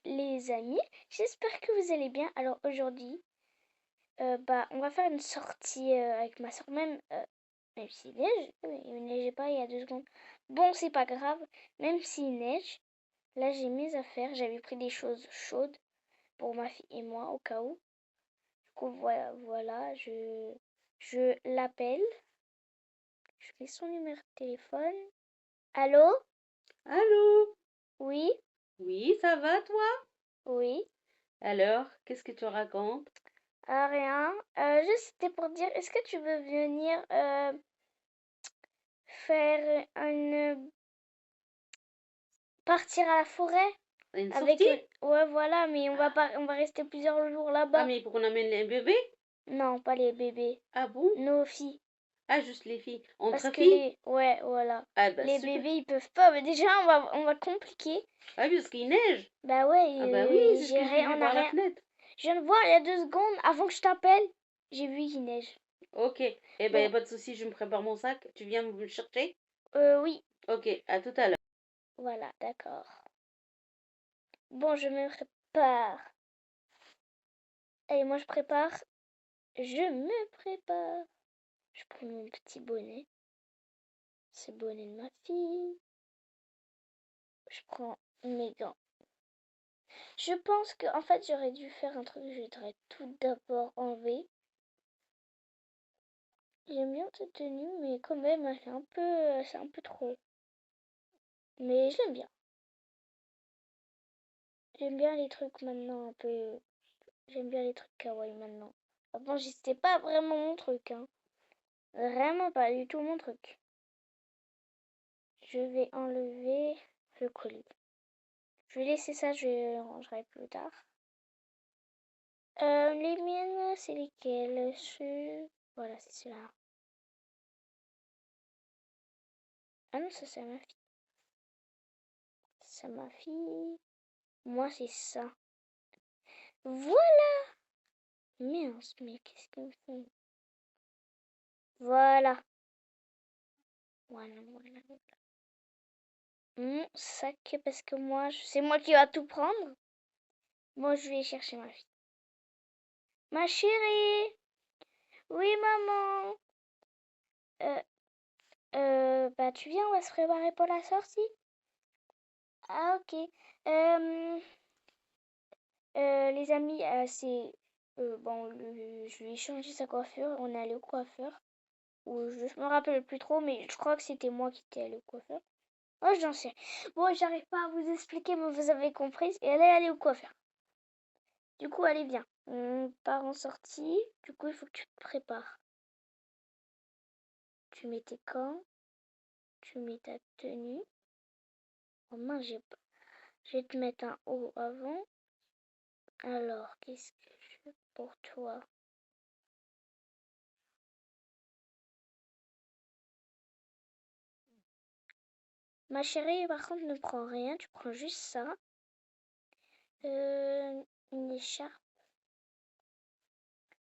les amis, j'espère que vous allez bien. Alors aujourd'hui, on va faire une sortie avec ma soeur, même s'il neige. Il neigeait pas il y a 2 secondes. Bon, c'est pas grave, même s'il neige. Là, j'ai mes affaires, j'avais pris des choses chaudes pour ma fille et moi au cas où. Du coup, voilà, je l'appelle, je mets son numéro de téléphone. Allô? Allô? Oui? Oui, ça va toi? Oui? Alors, qu'est-ce que tu racontes? Ah, rien. Juste c'était pour dire, est-ce que tu veux venir faire une partir à la forêt Une avec sortie? ouais voilà, mais on va pas on va rester plusieurs jours Ah, là-bas. mais pour qu'on amène les bébés? Non, pas les bébés, Ah bon? nos filles. Ah, juste les filles. Parce Entre que filles? ouais voilà, Ah, bah les super. bébés ils peuvent pas. Mais déjà on va compliquer. Ah oui, parce qu'il neige. Bah ouais, Ah bah oui, c'est ce que j'ai vu on a par la rien. fenêtre. Je viens de voir il y a 2 secondes avant que je t'appelle, j'ai vu qu'il neige. Ok. Eh ben, y a Bon, pas de souci, je me prépare mon sac. Tu viens me chercher? oui, Ok, à tout à l'heure. voilà, d'accord. Bon, je me prépare. Allez, moi je prépare. Je me prépare. Je prends mon petit bonnet. C'est le bonnet de ma fille. Je prends mes gants. Je pense que en fait j'aurais dû faire un truc. Je devrais tout d'abord enlever. J'aime bien cette tenue, mais quand même c'est un peu trop. Mais je l'aime bien. J'aime bien les trucs maintenant un peu. J'aime bien les trucs kawaii maintenant. Avant c'était pas vraiment mon truc, hein. Vraiment pas du tout mon truc. Je vais enlever le collier. Je vais laisser ça, je le rangerai plus tard. Les miennes, c'est lesquelles? Voilà, c'est cela. Ah non, ça c'est ma fille. C'est ma fille. Moi, c'est ça. Voilà! Mince, mais qu'est-ce qu'ils me font? Voilà. Voilà. Mon sac, parce que c'est moi qui va tout prendre. Moi, je vais chercher ma fille. Ma chérie! Oui, maman! Euh, tu viens, on va se préparer pour la sortie? Ah, ok. Les amis, c'est... je lui ai changé sa coiffure. On est allé au coiffeur. Ou je me rappelle plus trop, mais je crois que c'était moi qui étais allé au coiffeur. Oh, j'en sais. Bon, j'arrive pas à vous expliquer, mais vous avez compris. Et elle est allée au coiffeur. Du coup, allez, viens. On part en sortie. Du coup, il faut que tu te prépares. Tu mets tes gants. Tu mets ta tenue. Oh mince, j'ai pas... Je vais te mettre un haut avant. Alors, qu'est-ce que je fais pour toi? Ma chérie, par contre, ne prends rien. Tu prends juste ça. Une écharpe.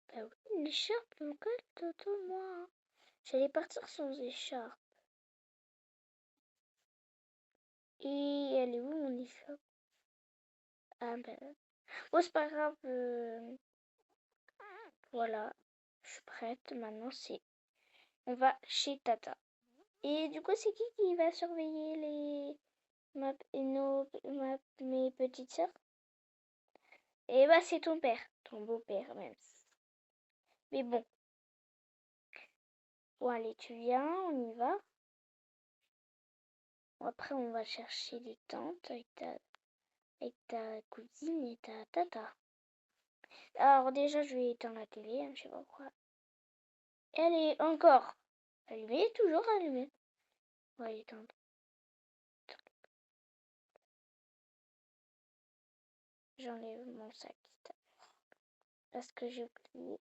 Bah oui, une écharpe, mon col, Toto, moi. J'allais partir sans écharpe. Et elle est où mon écharpe? Ah ben. Bon, c'est pas grave. Voilà. Je suis prête. Maintenant, on va chez Tata. Et du coup, c'est qui va surveiller mes petites sœurs? Et bah, c'est ton père. Ton beau-père, même. Mais bon. Bon, allez, tu viens, on y va. Après, on va chercher les tantes avec ta cousine et ta tata. Alors déjà, je vais éteindre la télé, hein, je sais pas pourquoi. Elle est encore allumée, toujours allumée. On va l'éteindre. J'enlève mon sac parce que j'ai oublié.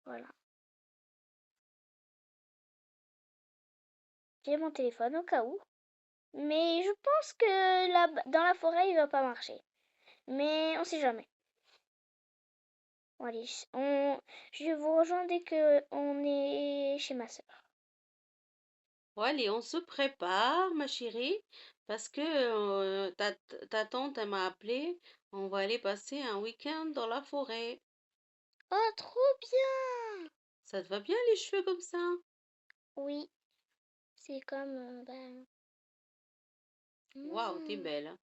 Voilà. J'ai mon téléphone au cas où. Mais je pense que là, dans la forêt, il va pas marcher. Mais on sait jamais. Bon, allez, je vous rejoins dès que on est chez ma soeur. Bon, allez, on se prépare, ma chérie, parce que ta tante, elle m'a appelé. On va aller passer un week-end dans la forêt. Oh, trop bien! Ça te va bien les cheveux comme ça? Oui, c'est comme... Waouh, t'es hmm. belle, hein.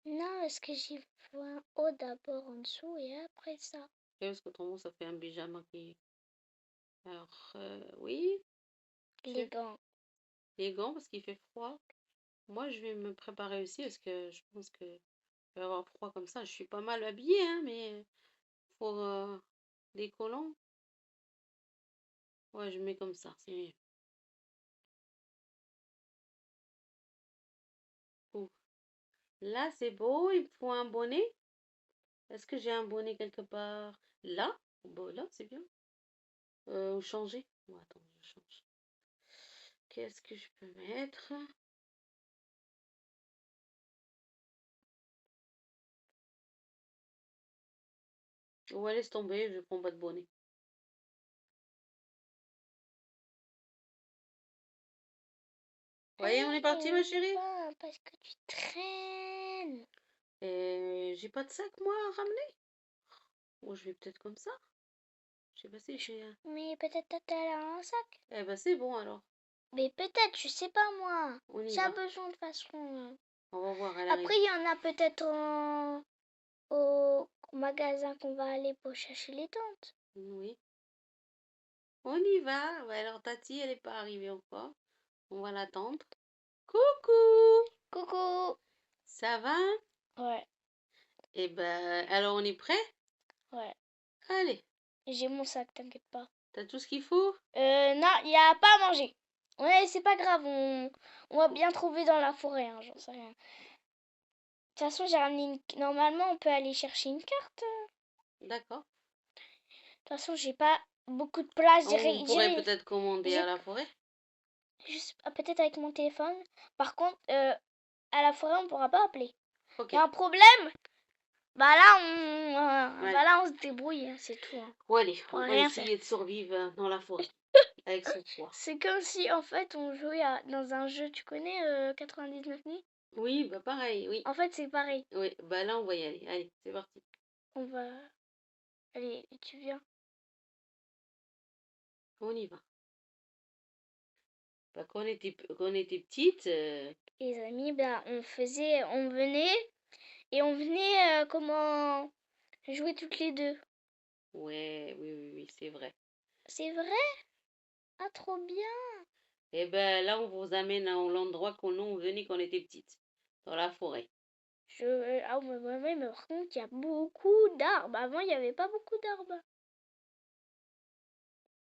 Non, parce que j'y vois un haut d'abord en dessous et après ça. Et parce que ton ça fait un pyjama qui... Alors, oui, Les tu... gants. les gants parce qu'il fait froid. Moi, je vais me préparer aussi parce que je pense que je vais avoir froid comme ça. Je suis pas mal habillée, hein, mais pour des collants, ouais, je mets comme ça, c'est mieux. Ouh. Là, c'est beau, il me faut un bonnet. Est-ce que j'ai un bonnet quelque part? Là? Bon, là, c'est bien. Ou changer? Bon, attends, je change. Qu'est-ce que je peux mettre? Ouais, laisse tomber, je prends pas de bonnet. Voyez, on est parti, ma chérie? Parce que tu traînes. Et j'ai pas de sac, moi, à ramener. Bon, je vais peut-être comme ça. Je sais pas si j'ai un... Mais peut-être t'as un sac. Eh ben, c'est bon, alors. Mais peut-être, je sais pas moi. On y J'ai va. besoin de façon. On va voir, elle Après, arrive. il y en a peut-être au magasin qu'on va aller pour chercher les tentes. Oui. On y va. Ouais, alors, Tati, elle est pas arrivée encore. On va l'attendre. Coucou! Coucou. Ça va? Ouais, Eh ben, alors, on est prêt? ouais. Allez, J'ai mon sac, t'inquiète pas. t'as tout ce qu'il faut? Non, il n'y a pas à manger. Ouais, c'est pas grave, on va bien trouver dans la forêt, hein, j'en sais rien. De toute façon, j'ai ramené Normalement, on peut aller chercher une carte. D'accord. De toute façon, j'ai pas beaucoup de place. On pourrait peut-être commander à j'ai la forêt? juste peut-être avec mon téléphone. Par contre, à la forêt, on pourra pas appeler. Ok. Il y a un problème? Ouais. Bah là, on se débrouille, hein, c'est tout. Hein. Bon, allez, On on va va rien faire. essayer de survivre dans la forêt avec son poids. C'est comme si, en fait, on jouait dans un jeu, tu connais 99 nuits? Oui, bah pareil, oui. En fait, c'est pareil. Oui, bah là, on va y aller. Allez, c'est parti. On va... Allez, tu viens. On y va. Bah, quand on était petite, Les amis, on venait, et on venait, jouer toutes les deux. ouais, oui, oui, oui, c'est vrai. C'est vrai? Ah, trop bien. Et ben là, on vous amène à l'endroit qu'on on venait quand on était petite, dans la forêt. Ah, mais par contre, il y a beaucoup d'arbres. Avant, il n'y avait pas beaucoup d'arbres.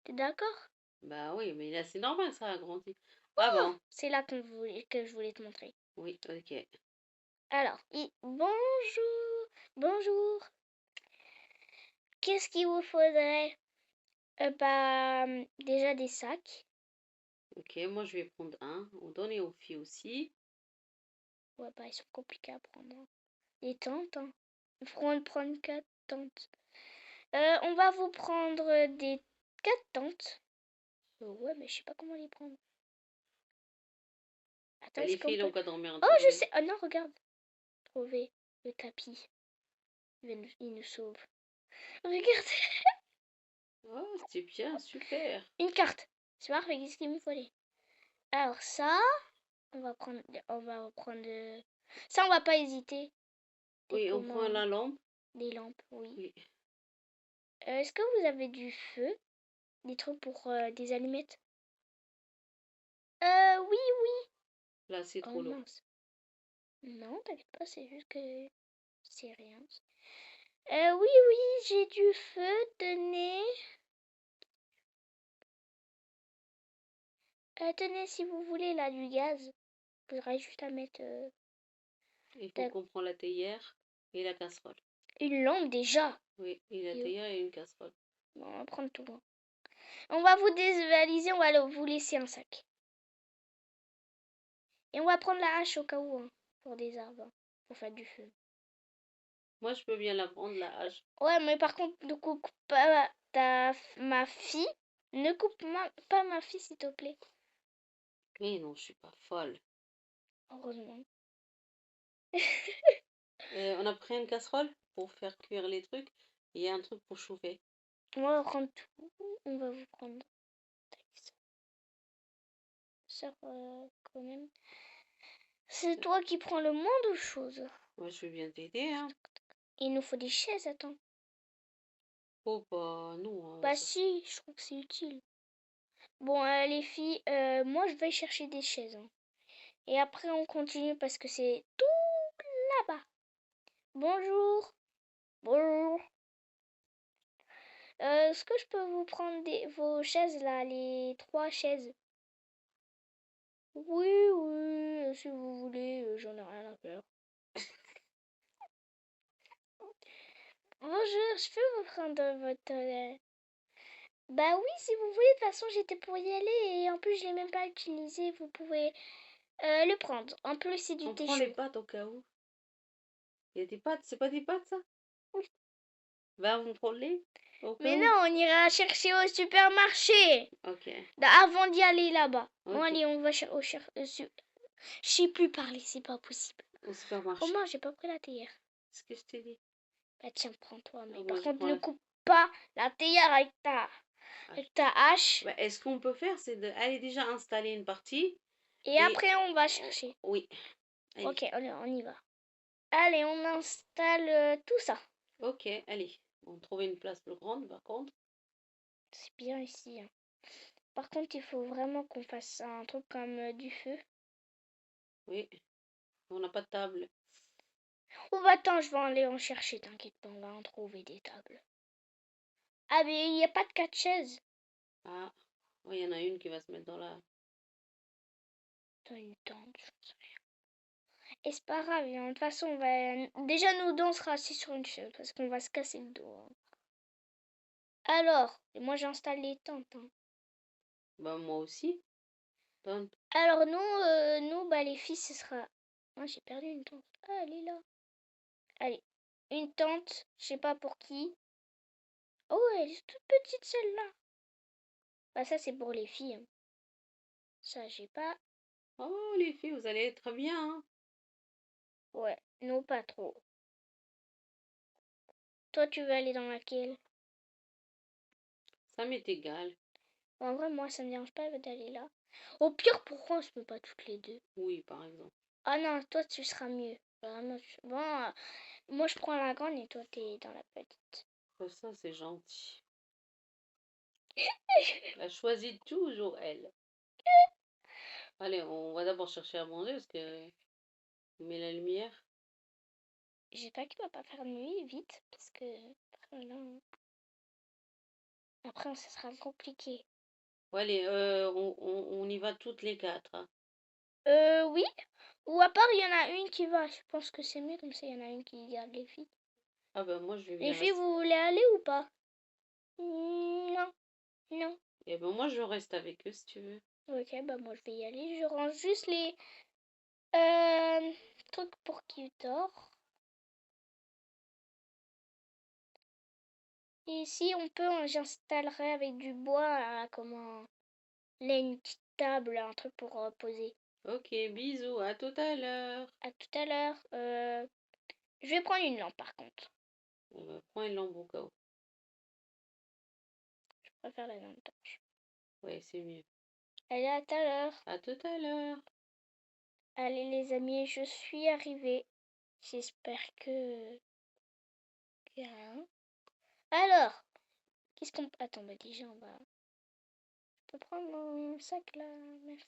T'es d'accord? Bah oui, mais là, c'est normal, ça a grandi. Ah bon, C'est là que je voulais te montrer. oui, ok. Alors, bonjour, bonjour. Qu'est-ce qu'il vous faudrait? Déjà des sacs. Ok, moi, je vais prendre un. On donne aux filles aussi. Ouais, ils sont compliqués à prendre. Hein. Les tentes, hein. Il faut prendre 4 tentes. On va vous prendre des 4 tentes. Ouais, mais je sais pas comment les prendre. Attends, Bah, les est-ce qu'on filles, peut... donc, à dormir Oh, entre je elles. sais. Oh non, regarde. Trouver le tapis. Il nous sauve. Regarde. Oh, c'est bien, super. Une carte. C'est parfait, qu'est-ce qu'il me fallait? Alors ça, on va prendre. Ça, on va pas hésiter. Des Oui, on prend commandes, la lampe. des lampes, oui. Oui. Est-ce que vous avez du feu? Des trucs pour des allumettes? Oui, oui. Là, c'est Oh trop lourd. mince. Non, t'inquiète pas, c'est juste que c'est rien. Oui, oui, j'ai du feu, tenez. Tenez, si vous voulez, là, du gaz. Il faudrait juste à mettre Il faut qu'on prenne la théière et la casserole. une lampe déjà. Oui, et la théière et une casserole. Bon, on va prendre tout. Hein. On va vous dévaliser, on va vous laisser un sac. Et on va prendre la hache au cas où, hein, pour des arbres, hein, pour faire du feu. Moi, je peux bien la prendre, la hache. Ouais, mais par contre, ne coupe pas ma fille. Ne coupe pas ma fille, s'il te plaît. Mais non, je suis pas folle. Heureusement. On a pris une casserole pour faire cuire les trucs. Il y a un truc pour chauffer. On va prendre tout. On va vous prendre. Sœur, quand même. C'est toi qui prends le moins de choses. Moi, je vais bien t'aider, hein. Il nous faut des chaises, attends. Oh, bah, non. Bah si, je trouve que c'est utile. Bon, les filles, moi je vais chercher des chaises, hein. Et après on continue parce que c'est tout là-bas. Bonjour. Bonjour. Est-ce que je peux vous prendre vos chaises là, les 3 chaises? Oui, oui, si vous voulez, j'en ai rien à faire. Bonjour, je peux vous prendre votre... Bah oui, si vous voulez, de toute façon j'étais pour y aller et en plus je l'ai même pas utilisé, vous pouvez le prendre. En plus c'est du On thé prend les chaud. pâtes au cas où. Il y a des pâtes, c'est pas des pâtes, ça? Oui. Bah, on prend les au cas Mais où. non, on ira chercher au supermarché. Ok, Avant d'y aller là-bas. Bon ok. allez, on va au je sais plus parler, c'est pas possible. Au Oh supermarché. moi j'ai pas pris la théière. C'est ce que je t'ai dit. Bah tiens, prends-toi. Ah, Mais moi, par je contre, prends ne la coupe pas la théière hache. avec ta hache. Bah, est-ce qu'on peut faire, c'est d'aller déjà installer une partie Et et... après, on va chercher. Oui, allez. Ok, on y va. Allez, on installe tout ça. Ok, allez. On trouve une place plus grande, par contre. C'est bien ici, hein. Par contre, il faut vraiment qu'on fasse un truc comme du feu. Oui, on n'a pas de table. Oh bah attends, je vais aller en chercher, t'inquiète pas, on va en trouver des tables. Ah mais il n'y a pas de 4 chaises. Ah, oui, il y en a une qui va se mettre Dans une tente, je sais rien. Et c'est pas grave, hein. De toute façon, on va... Déjà, nous deux, on sera assis sur une chaise parce qu'on va se casser le dos, hein. Alors, moi j'installe les tentes, hein. Bah, moi aussi. Tente. Alors nous, bah les filles, ce sera... Moi j'ai perdu une tente. Ah, elle est là. Allez, une tente, je sais pas pour qui. Oh, elle est toute petite celle-là. Bah ça c'est pour les filles, hein. Ça j'ai pas. Oh, les filles, vous allez être bien, hein. Ouais, non pas trop. Toi tu veux aller dans laquelle? Ça m'est égal. En vrai moi ça me dérange pas d'aller là. Au pire pourquoi on se met pas toutes les deux? Oui, par exemple. Ah non, toi tu seras mieux. Vraiment, bon, moi je prends la grande et toi t'es dans la petite. Ça, c'est gentil. Elle a choisi toujours elle. Allez, on va d'abord chercher à manger parce que on met la lumière. J'espère qu'il va pas faire nuit vite parce que après ça sera compliqué. Ouais, allez, on y va toutes les quatre, hein. Oui. Ou à part, il y en a une qui va. Je pense que c'est mieux comme ça, il y en a une qui garde les filles. Ah ben moi, je vais Les bien filles, rester. vous voulez aller ou pas? Non, non. Et ben moi, je reste avec eux si tu veux. Ok, bah moi je vais y aller. Je range juste les trucs pour qu'ils dort. Et si on peut, j'installerai avec du bois, comment, là, une petite table, un truc pour poser. Ok, bisous, à tout à l'heure. À tout à l'heure. Je vais prendre une lampe par contre. Prends une lampe au cas où. Je préfère la lampe torche. Ouais, c'est mieux. Allez, à tout à l'heure. À tout à l'heure. Allez les amis, je suis arrivée. J'espère que... qu'il y a rien. Alors, qu'est-ce qu'on... Attends, bah déjà on va... Je peux prendre mon sac là? Merci.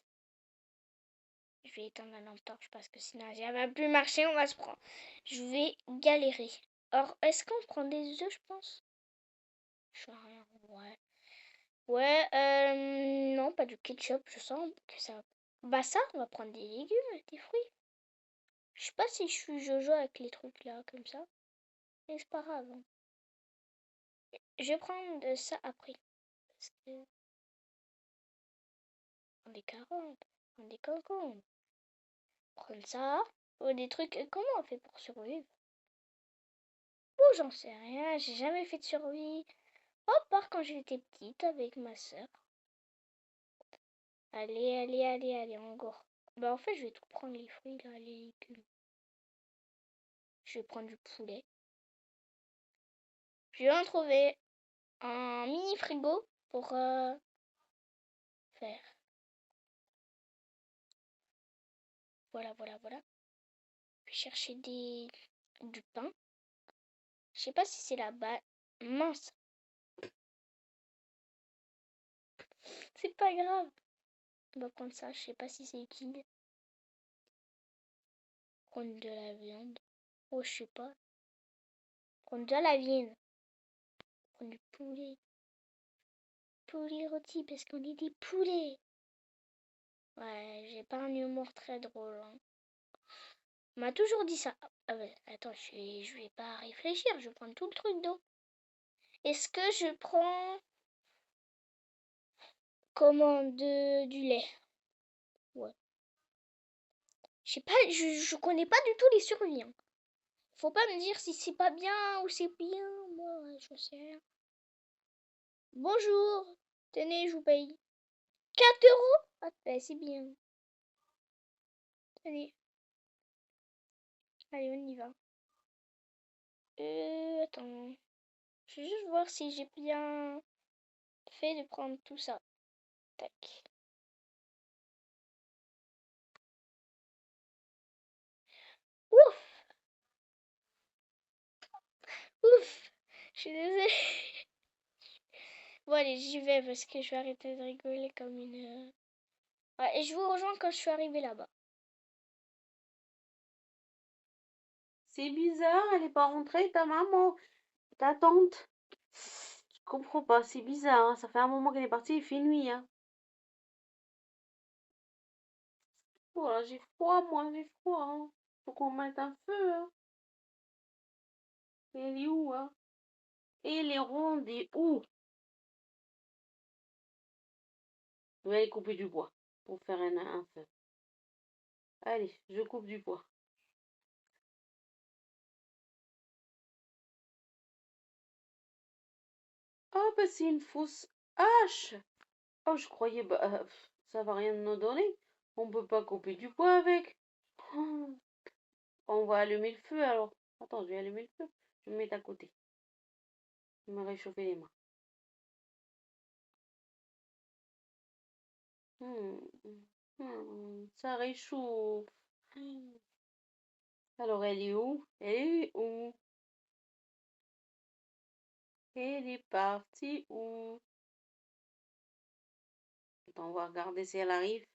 Je vais éteindre la lampe torche parce que sinon elle va plus marcher, on va se prendre. Je vais galérer. Or, est-ce qu'on prend des œufs, je pense? Je sais rien, ouais. Ouais, non, pas du ketchup, je sens que ça... Bah ça, on va prendre des légumes, des fruits. Je sais pas si je suis Jojo avec les trucs là, comme ça. Mais c'est pas grave, hein. Je vais prendre ça après. Parce que... Prendre des carottes, prendre des concombres, prendre ça. Ou des trucs... Comment on fait pour survivre? j'en sais rien. J'ai jamais fait de survie. À part quand j'étais petite avec ma soeur. Allez, allez, allez, allez, encore. Bah en fait, je vais tout prendre les fruits là, les légumes. Je vais prendre du poulet. Je vais en trouver un mini frigo pour faire. Voilà, voilà, voilà. Je vais chercher du pain. Je sais pas si c'est là-bas. Mince, c'est pas grave. On va prendre ça, je sais pas si c'est utile. Prendre de la viande. Oh, je sais pas. Prendre de la viande. Prendre du poulet. Poulet rôti parce qu'on est des poulets. Ouais, j'ai pas un humour très drôle. Hein. On m'a toujours dit ça. Ah ouais, attends, je vais pas réfléchir, je vais prendre tout le truc d'eau. Est-ce que je prends du lait? Ouais. Je sais pas, je connais pas du tout les survies. Hein. Faut pas me dire si c'est pas bien ou c'est bien. Moi, je sais rien. Bonjour. Tenez, je vous paye. 4 €? Ah, bah, c'est bien. Allez. Allez, on y va. Attends. Je vais juste voir si j'ai bien fait de prendre tout ça. Tac. Ouf! Ouf! Je suis désolée. Bon, allez, j'y vais parce que je vais arrêter de rigoler comme une... Ouais, et je vous rejoins quand je suis arrivée là-bas. C'est bizarre, elle est pas rentrée, ta maman, ta tante. Je comprends pas, c'est bizarre, hein. Ça fait un moment qu'elle est partie, il fait nuit, hein. Voilà, j'ai froid, moi, j'ai froid, hein. Faut qu'on mette un feu, hein. Elle est où, hein? Et les rondes, et où? Je vais aller couper du bois pour faire un feu. Allez, je coupe du bois. Oh, bah c'est une fausse hache. Oh, je croyais, bah, ça va rien nous donner. On peut pas couper du bois avec. Oh, on va allumer le feu alors. Attends, je vais allumer le feu. Je vais me mettre à côté. Je vais me réchauffer les mains. Ça réchauffe. Alors, elle est où? Elle est où? Elle est partie où? Attends, on va regarder si elle arrive.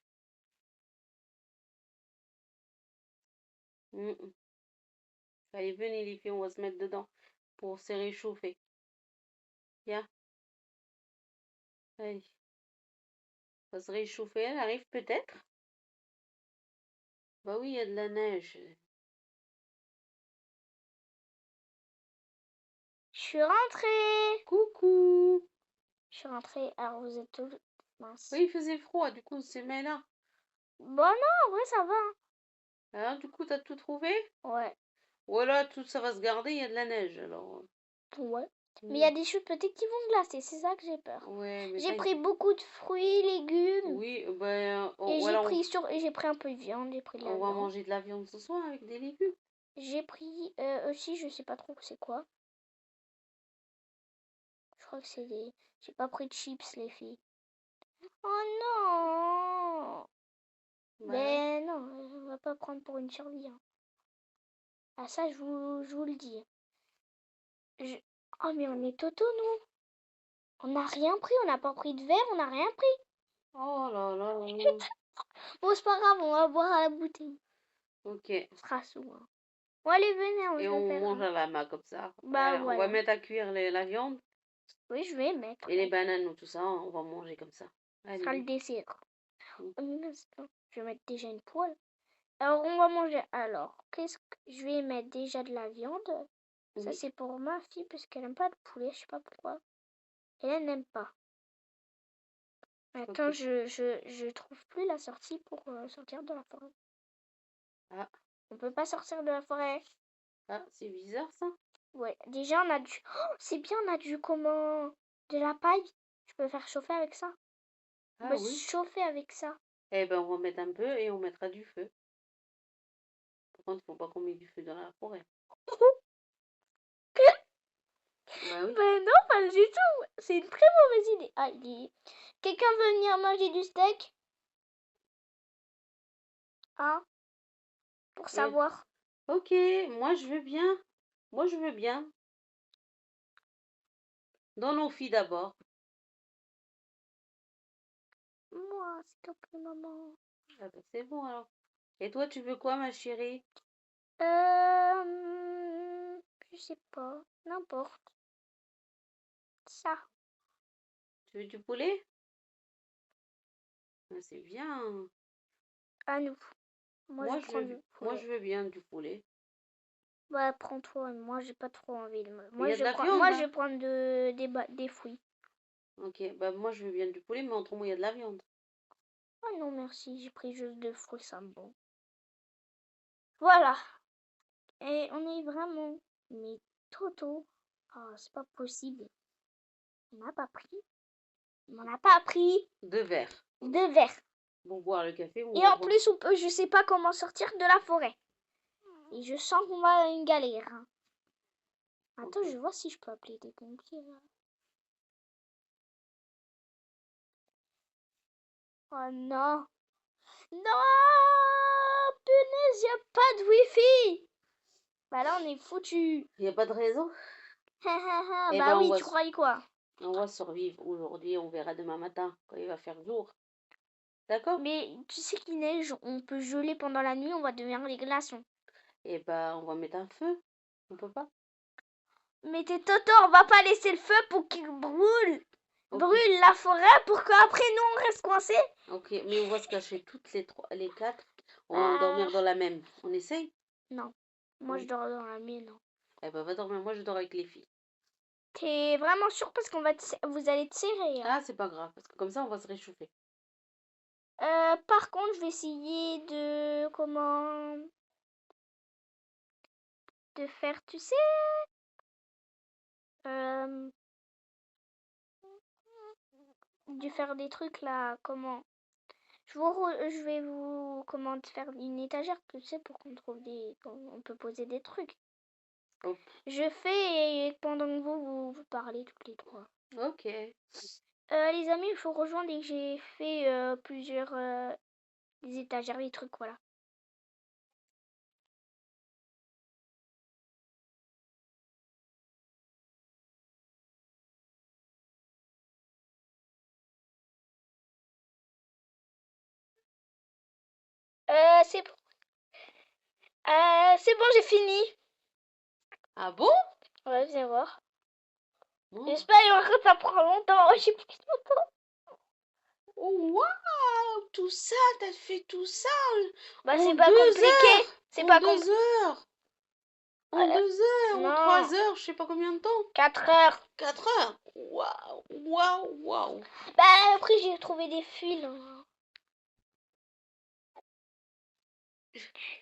Allez, venez les filles, on va se mettre dedans pour se réchauffer. Viens. Allez. On va se réchauffer. Elle arrive peut-être? Bah oui, il y a de la neige. Je suis rentrée. Coucou. Je suis rentrée. Alors, vous êtes tous... Mince. Oui, il faisait froid, du coup, on s'est mis là. Bon, non, en vrai, ça va. Alors, du coup, t'as tout trouvé? Ouais. Voilà, tout ça va se garder, il y a de la neige, alors. Ouais. Mais il y a des choses peut-être qui vont glacer, c'est ça que j'ai peur. Ouais, mais J'ai pris beaucoup de fruits, légumes. Oui, ben, Et voilà, j'ai pris un peu de viande, j'ai pris de la on va viande. manger de la viande ce soir avec des légumes. J'ai pris aussi, je sais pas trop c'est quoi. Je crois que c'est des... J'ai pas pris de chips, les filles. Oh non! Bah, Ben non, on va pas prendre pour une survie. Hein. Ah ça, je vous le dis. Oh mais on est toto, nous. On n'a rien pris, on n'a pas pris de verre, on n'a rien pris. oh là là. Bon, c'est pas grave, on va boire à la bouteille. Ok. On sera sous. Hein. Bon, allez, venez, Et je vais on faire. mange à la main comme ça. Bah On va voilà. mettre à cuire la viande Oui, je vais mettre. et les bananes ou tout ça, on va manger comme ça. Ce sera le Allez. dessert. Oh, mince, attends, je vais mettre déjà une poêle. Alors, on va manger. Alors, qu'est-ce que je vais mettre déjà de la viande. Ça, Oui. c'est pour ma fille parce qu'elle n'aime pas le poulet, je sais pas pourquoi. Et elle n'aime pas. Attends, Ok. je trouve plus la sortie pour sortir de la forêt. Ah, On peut pas sortir de la forêt. c'est bizarre ça. Ouais, déjà on a du... Oh, c'est bien, on a du comment... De la paille. Je peux faire chauffer avec ça. On Ah peut oui. chauffer avec ça. Eh ben, on va mettre un peu et on mettra du feu. Par contre, faut pas qu'on mette du feu dans la forêt. Bah oui. Ben non, pas du tout. C'est une très mauvaise idée. Ah, quelqu'un veut venir manger du steak? Hein? Pour Ouais. savoir. Ok, moi je veux bien. Moi je veux bien. Dans nos filles d'abord. Moi, s'il te plaît, maman. Ah bah, c'est bon alors. Et toi, tu veux quoi, ma chérie? Je sais pas. N'importe. Ça. Tu veux du poulet? Ah, c'est bien. À nous. Moi, je Moi je prends veux, du moi je poulet. veux bien du poulet. Bah, prends-toi. Moi, j'ai pas trop envie de me... Mais il y a de la Moi, viande, je hein. vais prendre des fruits. Ok, bah moi je veux bien du poulet, mais autrement il y a de la viande. Oh non, merci. J'ai pris juste deux fruits, ça me bon. Voilà. Et on est vraiment... Mais Toto. Oh, c'est pas possible. On n'a pas pris. On n'a pas pris 2 verres. 2 verres. Pour boire le café ou Et en plus, on peut, je sais pas comment sortir de la forêt. Et je sens qu'on va à une galère. Hein. Attends, Ok. je vois si je peux appeler des pompiers. Là. Oh non. Non. Punaise, y a pas de wifi. Bah là, on est foutu. Il n'y a pas de réseau? Eh Bah ben oui, tu croyais quoi? on va survivre aujourd'hui, on verra demain matin quand il va faire jour. D'accord? Mais tu sais qu'il neige, on peut geler pendant la nuit, on va devenir des glaçons. Eh ben on va mettre un feu. On peut pas? Mais t'es Toto, on va pas laisser le feu pour qu'il brûle. Ok. Brûle la forêt pour qu'après nous on reste coincés. Ok, mais on va se cacher toutes les 4. On va Ah, dormir dans la même. On essaye? non, moi je dors dans la mienne. Non. Eh ben va dormir, moi je dors avec les filles. T'es vraiment sûr parce qu'on va vous allez tirer. Hein. Ah, c'est pas grave, parce que comme ça on va se réchauffer. Par contre, je vais essayer de comment de faire, tu sais, euh, de faire des trucs là. Comment je vais vous comment faire une étagère, tu sais, pour qu'on trouve on peut poser des trucs. Ok. Je fais et pendant que vous parlez toutes les trois. Ok. Les amis, il faut rejoindre et que j'ai fait plusieurs des étagères, des trucs, voilà. C'est bon. C'est bon, j'ai fini. Ah bon? Ouais, vous allez voir. Bon. J'espère que ça prend longtemps. J'ai pris longtemps. Oh, waouh! Tout ça, t'as fait tout ça Bah, en c'est pas 2 compliqué. heures! C'est En pas deux compliqué. heures! En 2 heures! En Non. 3 heures! Je sais pas combien de temps! 4 heures. 4 heures! Waouh! Waouh! Waouh! Bah, après, j'ai trouvé des fils. Hein.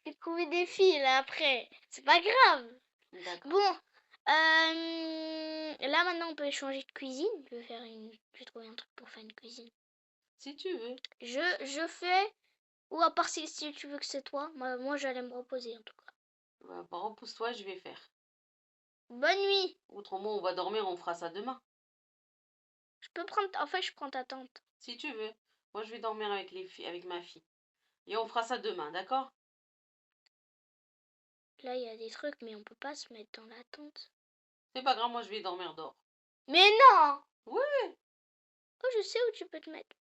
J'ai trouvé des fils après. C'est pas grave. D'accord. Bon. Là, maintenant, on peut changer de cuisine. Je vais trouver un truc pour faire une cuisine. Si tu veux. Je fais. Ou à part si tu veux que c'est toi. Moi, j'allais me reposer en tout cas. Bah, repousse-toi, je vais faire. Bonne nuit. Autrement, on va dormir, on fera ça demain. Je peux prendre. En fait, je prends ta tante. Si tu veux. Moi, je vais dormir avec les filles, avec ma fille. Et on fera ça demain, d'accord? Là, il y a des trucs, mais on peut pas se mettre dans la tente. C'est pas grave, moi, je vais dormir dehors. Mais non! Ouais! Oh, je sais où tu peux te mettre.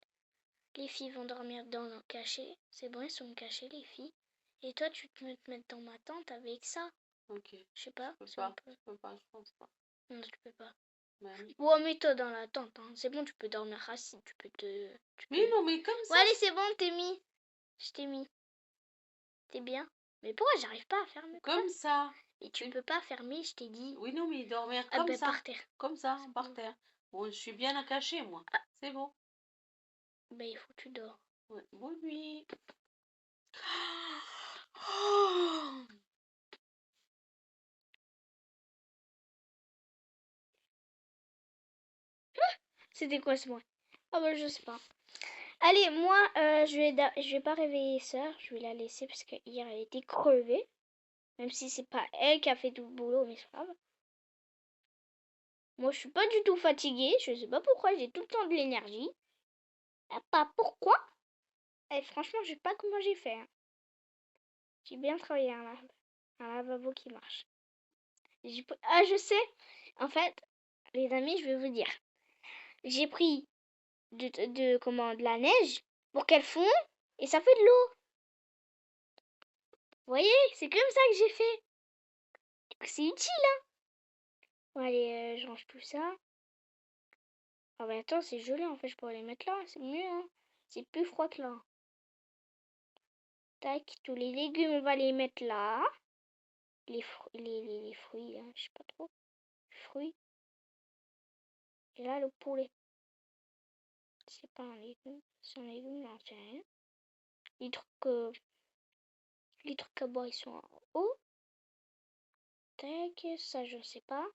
Les filles vont dormir dans le cachet. C'est bon, elles sont cachées, les filles. Et toi, tu peux te mettre dans ma tente avec ça. Ok. Je sais pas. Je peux Si on pas. peut. Je peux pas, je pense pas. Non, tu peux pas. Bah oui. Bon, mets-toi dans la tente. Hein. C'est bon, tu peux dormir assis. Tu peux te. Mais non, mais comme ça. Ouais, allez, c'est bon, t'es mis. Je t'ai mis. T'es bien. Mais pourquoi j'arrive pas à fermer Comme ça. Et tu peux pas fermer, je t'ai dit. Oui, non, mais dormir Ah comme ben, ça. par terre. Comme ça, C'est par bon. terre. Bon, je suis bien cachée, moi. Ah. C'est bon. Ben, il faut que tu dors. Ouais. Bonne nuit. Oh C'était quoi ce bruit? Ah bah je sais pas. Allez, moi, je vais pas réveiller Sœur. Je vais la laisser parce que hier elle était crevée. Même si c'est pas elle qui a fait tout le boulot, mais c'est pas grave. Moi, je suis pas du tout fatiguée. Je sais pas pourquoi. J'ai tout le temps de l'énergie. Pas pourquoi. Et franchement, je sais pas comment j'ai fait. Hein. J'ai bien travaillé un lavabo qui marche. Ah, je sais. En fait, les amis, je vais vous dire. J'ai pris de la neige pour qu'elle fonde et ça fait de l'eau. Vous voyez, c'est comme ça que j'ai fait. C'est utile, hein. Bon, allez, je range tout ça. Ah bah attends, c'est gelé en fait, je pourrais les mettre là, c'est mieux, hein. C'est plus froid que là. Tac, tous les légumes, on va les mettre là. Les fruits, hein, je sais pas trop. Fruits. Et là, le poulet. C'est pas un légume, c'est un légume, j'en sais rien. Les trucs à boire, ils sont en haut. Tac, ça, je sais pas.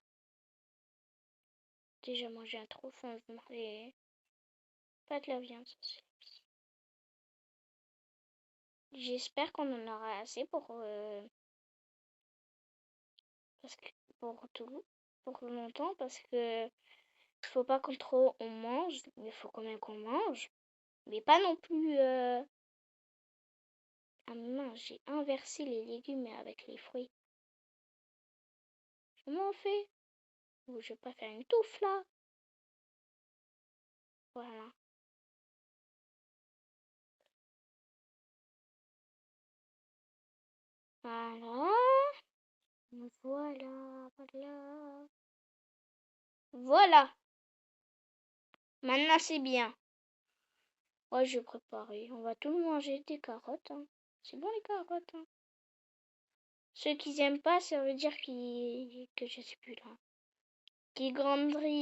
Déjà mangé un trop fond, je vais manger pas de la viande, ça c'est. J'espère qu'on en aura assez parce que pour tout, pour longtemps, parce que faut pas qu'on trop on mange, mais faut quand même qu'on mange. Mais pas non plus. Ah mince, j'ai inversé les légumes avec les fruits. Comment on fait? Ou je vais pas faire une touffe là. Voilà. Voilà. Voilà. Voilà. Voilà. Maintenant c'est bien. Ouais, je vais préparer. On va tout manger des carottes. Hein. C'est bon les carottes. Hein. Ceux qui aiment pas, ça veut dire que je sais plus là. Qui grandir.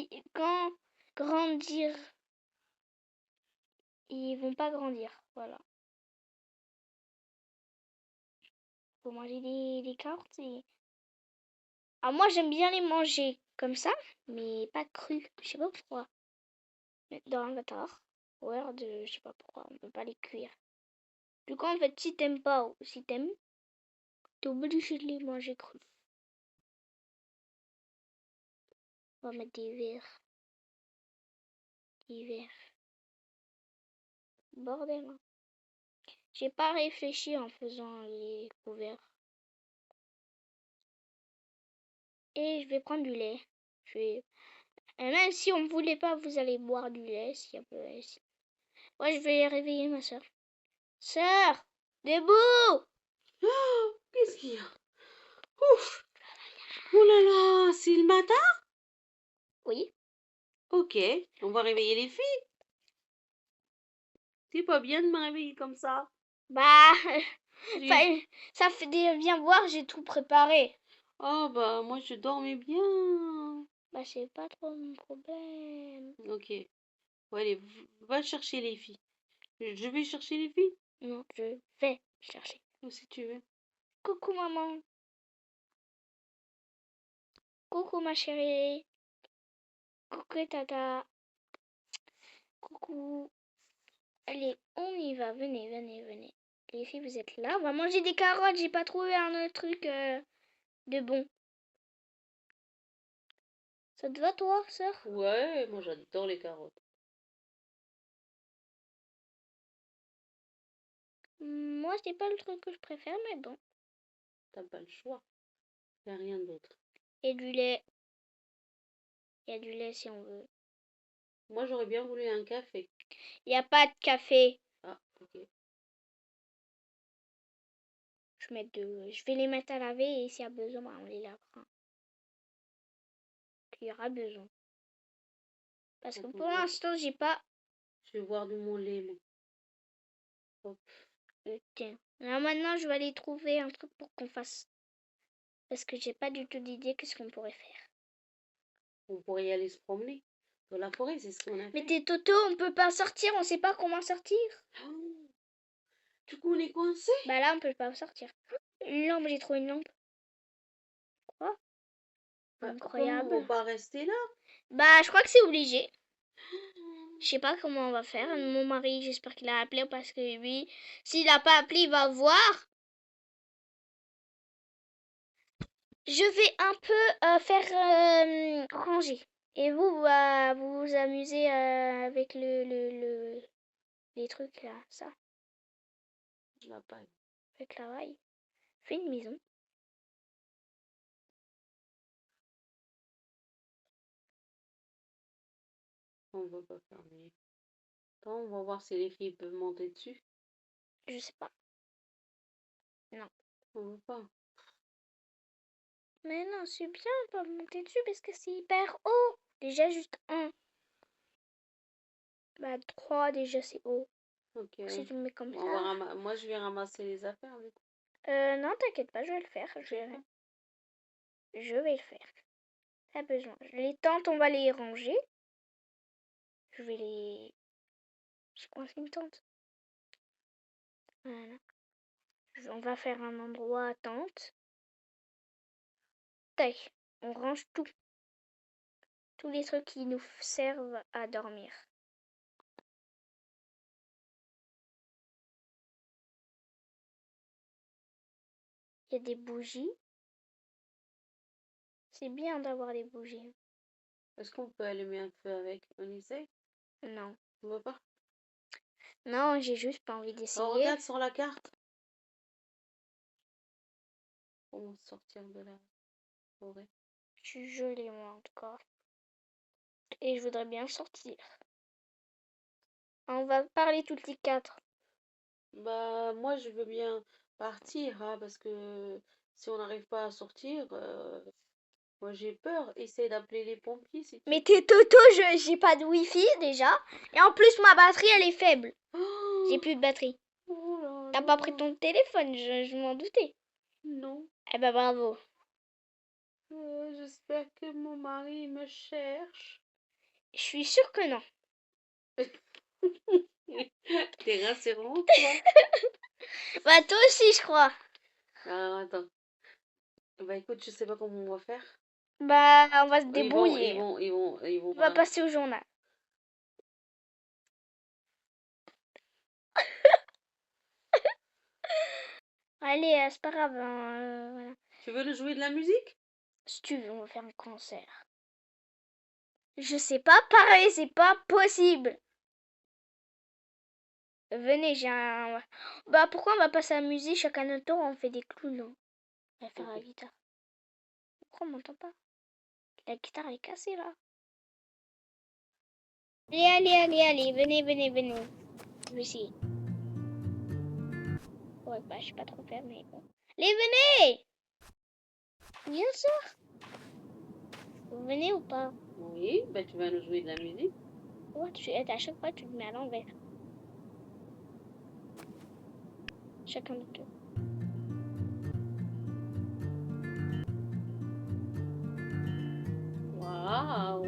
Ils vont pas grandir. Voilà. Faut manger des carottes. Ah, moi j'aime bien les manger comme ça, mais pas crues. Je sais pas pourquoi. Mettre dans un bâtard. Ou alors je sais pas pourquoi. On peut pas les cuire. Du coup, en fait, si t'aimes pas ou si t'aimes, t'es obligé de les manger crus. On va mettre des verres. Des verres. Bordel. Hein. J'ai pas réfléchi en faisant les couverts. Et je vais prendre du lait. Et même si on ne voulait pas, vous allez boire du lait. Si un peu, si. Ouais, je vais réveiller ma soeur. Sœur, debout! Oh, qu'est-ce qu'il y a? Ouf! Oh là là, c'est le matin? Oui. Ok, on va réveiller les filles. C'est pas bien de me réveiller comme ça. Bah, J'ai- ça fait bien voir, j'ai tout préparé. Oh bah moi je dormais bien. Bah, c'est pas trop mon problème. Ok. Bon, allez, va chercher les filles. Je vais chercher les filles. Non, je vais chercher. Ou si tu veux. Coucou maman. Coucou ma chérie. Coucou tata. Coucou. Allez, on y va. Venez, venez, venez. Les filles, vous êtes là. On va manger des carottes. J'ai pas trouvé un autre truc de bon. Ça te va, toi, sœur? Ouais, moi j'adore les carottes. Moi, c'est pas le truc que je préfère, mais bon. T'as pas le choix. Y a rien d'autre. Et du lait. Il y a du lait si on veut. Moi j'aurais bien voulu un café. Il n'y a pas de café. Ah, ok. Je vais les mettre à laver et s'il y a besoin, bah, on les lavera. Il y aura besoin. Parce que Attends, pour l'instant, j'ai pas. je vais voir de mon lait, moi. Hop. Tiens. Là maintenant, je vais aller trouver un truc pour qu'on fasse. Parce que j'ai pas du tout d'idée qu'est-ce qu'on pourrait faire. On pourrait y aller se promener. Dans la forêt, c'est ce qu'on a Mais fait. t'es Toto, on peut pas sortir, on sait pas comment sortir. Oh, du coup, on est coincé. Bah là, on peut pas sortir. Une lampe, j'ai trouvé une lampe. Quoi? Bah, comment on Incroyable. va pas rester là? Bah, je crois que c'est obligé. Je sais pas comment on va faire. Mon mari, j'espère qu'il a appelé parce que lui, s'il a pas appelé, il va voir. Je vais un peu faire ranger. Et vous, vous vous amusez avec les trucs là, ça, La paille. avec la raille. Fais une maison. On va pas fermer. Attends, on va voir si les filles peuvent monter dessus. Je sais pas. Non. On veut pas. Mais non, c'est bien, on peut monter dessus parce que c'est hyper haut. Déjà, juste un. Bah, 3, déjà, c'est haut. Ok. Si tu me mets comme On va ça. moi, je vais ramasser les affaires, du coup. Non, t'inquiète pas, je vais le faire. Je vais le faire. Pas besoin. Les tentes, on va les ranger. Je vais les... Je pense une tente. Voilà. On va faire un endroit à tente. Tac. On range tout. Tous les trucs qui nous servent à dormir. Il y a des bougies. C'est bien d'avoir des bougies. Est-ce qu'on peut allumer un feu avec? On essaie? Non. On veut pas? Non, j'ai juste pas envie Oh, d'essayer. regarde sur la carte. Comment sortir de la forêt? Je suis jolie, moi, en tout cas. Et je voudrais bien sortir. On va parler toutes les 4. Bah, moi, je veux bien partir, hein, parce que si on n'arrive pas à sortir, moi j'ai peur. Essaye d'appeler les pompiers si tu Mais veux. t'es Toto, j'ai pas de wifi déjà. Et en plus, ma batterie, elle est faible. J'ai plus de batterie. Oh là T'as pas là. pris ton téléphone, je m'en doutais. Non. Eh ben bravo. J'espère que mon mari me cherche. Je suis sûre que non. T'es rassurante, toi. Bah toi aussi, je crois. Alors, attends. Bah écoute, je sais pas comment on va faire. Bah on va se Ils vont, ils débrouiller. vont, ils vont, ils vont. On va passer au journal. Allez, c'est pas grave. Voilà. Tu veux nous jouer de la musique? Si tu veux, on va faire un concert. Je sais pas parler, c'est pas possible. Venez, j'ai un... Bah pourquoi on va pas s'amuser chacun notre tour, on fait des clowns, non? On va faire la guitare. Pourquoi on m'entend pas? La guitare elle est cassée là. Allez, venez. Je vais essayer. Ouais, bah je sais pas trop faire, mais bon. Allez, venez! Bien sûr. Vous venez ou pas? Oui, bah tu vas nous jouer de la musique. Ouais, à chaque fois tu te mets à l'envers. Chacun notre tour. Waouh!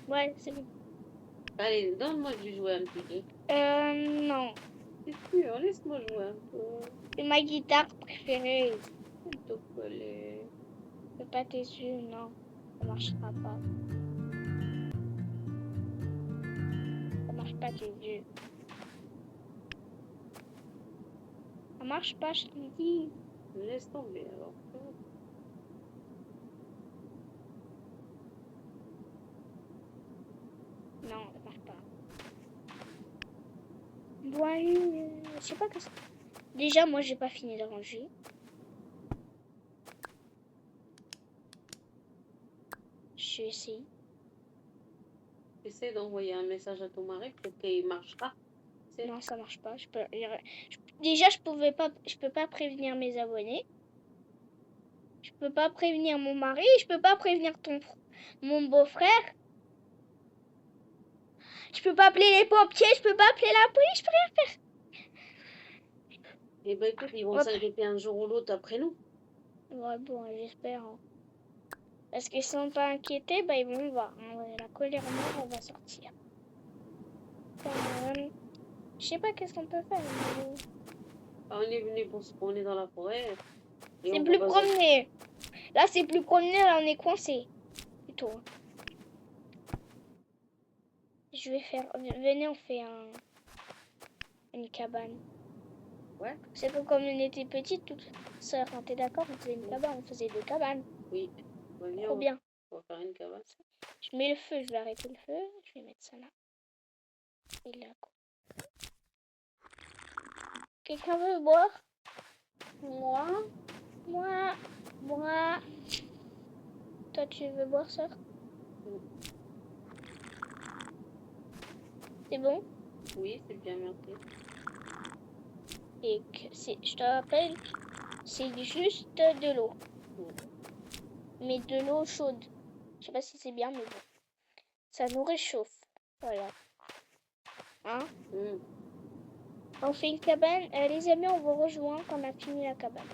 Ouais, c'est bon. Allez, donne-moi de jouer un petit peu. Non. C'est sûr, laisse-moi jouer un peu. C'est ma guitare préférée. S'il te plaît. C'est pas tes yeux, non. Ça marchera pas. Ça marche pas tes yeux. Ça marche pas, je te le dis. Laisse tomber alors. Non, ça marche pas. Ouais, je sais pas que ça. Déjà, moi, j'ai pas fini de ranger. Je vais essayer. Essaye d'envoyer un message à ton mari, peut-être qu'il marchera. Non, ça marche pas. Déjà, je peux pas prévenir mes abonnés. Je peux pas prévenir mon mari. Je peux pas prévenir mon beau-frère. Je peux pas appeler les pompiers. Je peux pas appeler la police. Je peux rien faire. Eh ben écoute, ils vont s'inquiéter un jour ou l'autre après nous. Ouais, bon, j'espère. Hein. Parce qu'ils sont pas inquiétés, bah ils vont voir. Hein. La colère noire, elle va sortir. Je sais pas qu'est-ce qu'on peut faire. Mais... On est venu pour se promener dans la forêt. C'est plus promener. Là, c'est plus promener, là, on est coincé. Plutôt. Je vais faire... Venez, on fait une cabane. Ouais. C'est comme quand on était petite, toutes sœurs, quand t'es d'accord, on faisait une cabane. On faisait des cabanes. Oui. Trop bien. On va faire une cabane. Je mets le feu, je vais arrêter le feu. Je vais mettre ça là. Et là, quoi. Quelqu'un veut boire? Moi. Toi, tu veux boire, sœur? C'est bon? Oui, c'est bien, merci. Et que je te rappelle, c'est juste de l'eau. Mais de l'eau chaude. Je sais pas si c'est bien, mais bon. Ça nous réchauffe. Voilà. Hein? On fait une cabane. Les amis, on vous rejoint quand on a fini la cabane.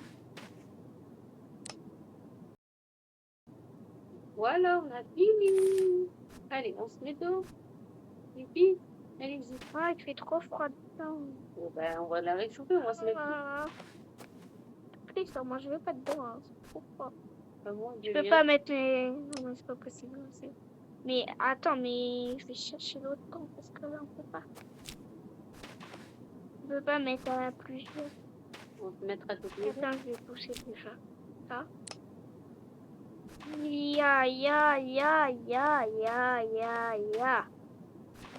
Voilà, on a fini. Allez, on se met d'eau. Pipi. Allez-y. Ah, il fait trop froid dedans. Bon, ben, on va la réchauffer, on va se mettre. Please, moi je veux pas dedans. Hein. C'est trop froid. Je peux pas mettre les... Non, c'est pas possible. Mais attends, mais je vais chercher l'autre camp parce que là on peut pas. On peut pas mettre à plusieurs. On se mettra toutes les deux. Attends, je vais pousser déjà. Ça. Ya.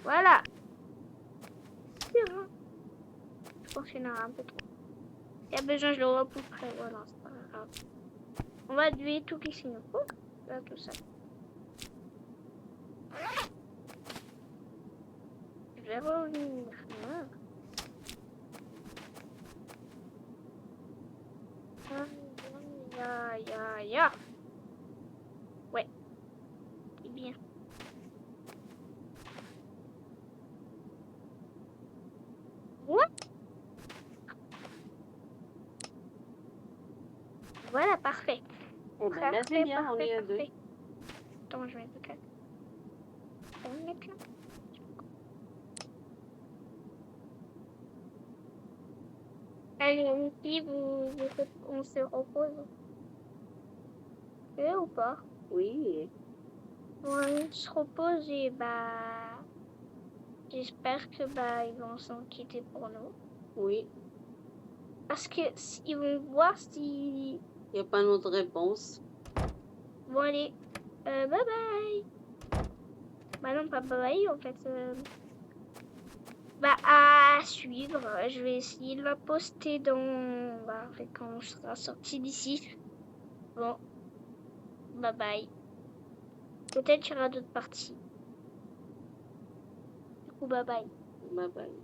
Voilà. C'est bon. Je pense qu'il y en a un peu trop. Il y a besoin, je le repouperai. Voilà, c'est pas grave. On va tuer tout ici. Là, tout ça. Je vais revenir. Ya. Ouais. C'est bien. What? Voilà, parfait. Eh ben, là, c'est bien, on est à deux. Attends, je vais mettre le cadre. On va le mettre là. Allez, ici, on se repose. Ou pas? Oui. On se repose et j'espère que ils vont s'inquiéter pour nous. Oui. Parce que ils vont voir si... Il n'y a pas d'autre réponse. Bon, allez. Bye bye. Bah non, pas bye bye en fait. À suivre. Je vais essayer de la poster dans... quand on sera sorti d'ici. Bon. Bye bye. Peut-être qu'il y aura d'autres parties. Du coup, bye bye. Bye bye.